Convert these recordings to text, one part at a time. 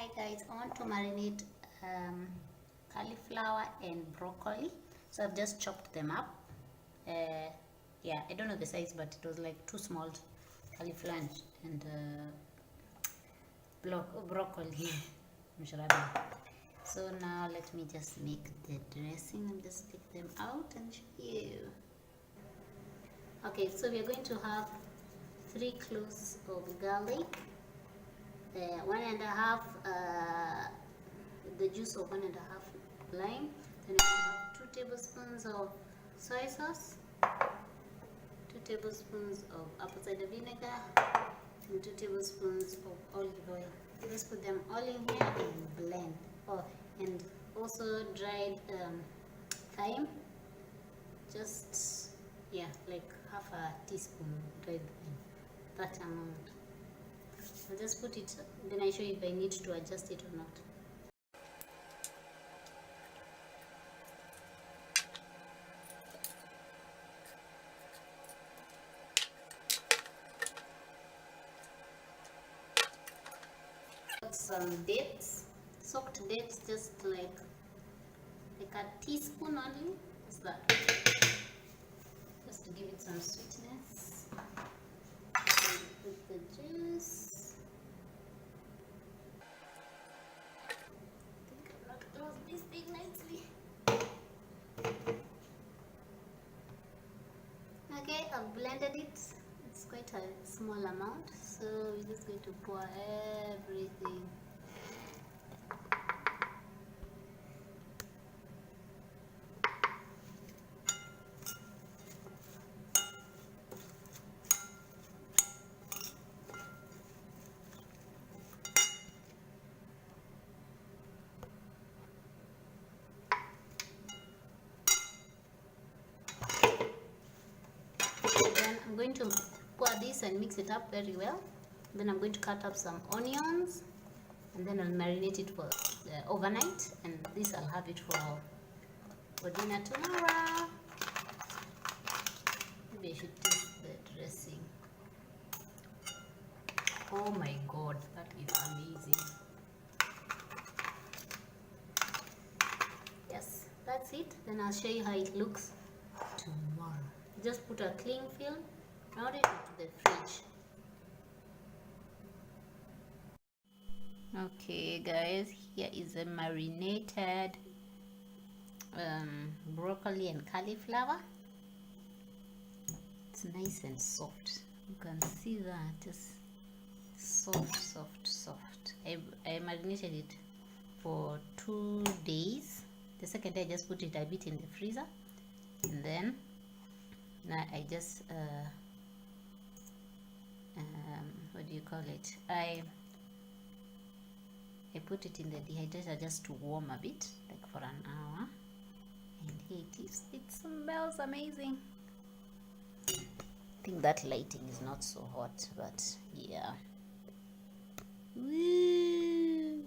Hi guys, I want to marinate cauliflower and broccoli. So I've just chopped them up. Yeah, I don't know the size, but it was like two small cauliflower and broccoli. So now let me just make the dressing and just take them out and show you. Okay, so we're going to have 3 cloves of garlic, 1.5 the juice of 1.5 lime, then we have 2 tablespoons of soy sauce, 2 tablespoons of apple cider vinegar, and 2 tablespoons of olive oil. Just put them all in here and blend. Oh, and also dried thyme, just like half a teaspoon dried thyme, that amount. I'll just put it, then I show you if I need to adjust it or not. Got some dates, soaked dates, just like a teaspoon only. What's that? Just to give it some sweetness. Put the juice. I think I've not closed this thing nicely. Okay, I've blended it. It's quite a small amount, so we're just going to pour everything. I'm going to pour this and mix it up very well. Then I'm going to cut up some onions, and then I'll marinate it for overnight, and this I'll have it for dinner tomorrow. Maybe I should taste the dressing. Oh my god, that is amazing. Yes, that's it. Then I'll show you how it looks tomorrow. Just put a cling film around it into the fridge. Okay guys, here is a marinated broccoli and cauliflower. It's nice and soft. You can see that, just soft. I marinated it for 2 days. The second day I just put it a bit in the freezer, and then now I just what do you call it, I put it in the dehydrator just to warm a bit, like for an hour, and here it is. It smells amazing. I think that lighting is not so hot, but yeah. Woo!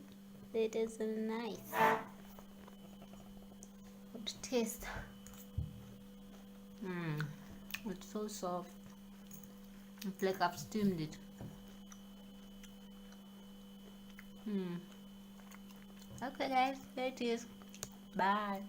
That is so nice. Good taste. It's so soft. It's like I've steamed it. Okay guys, there it is. Bye.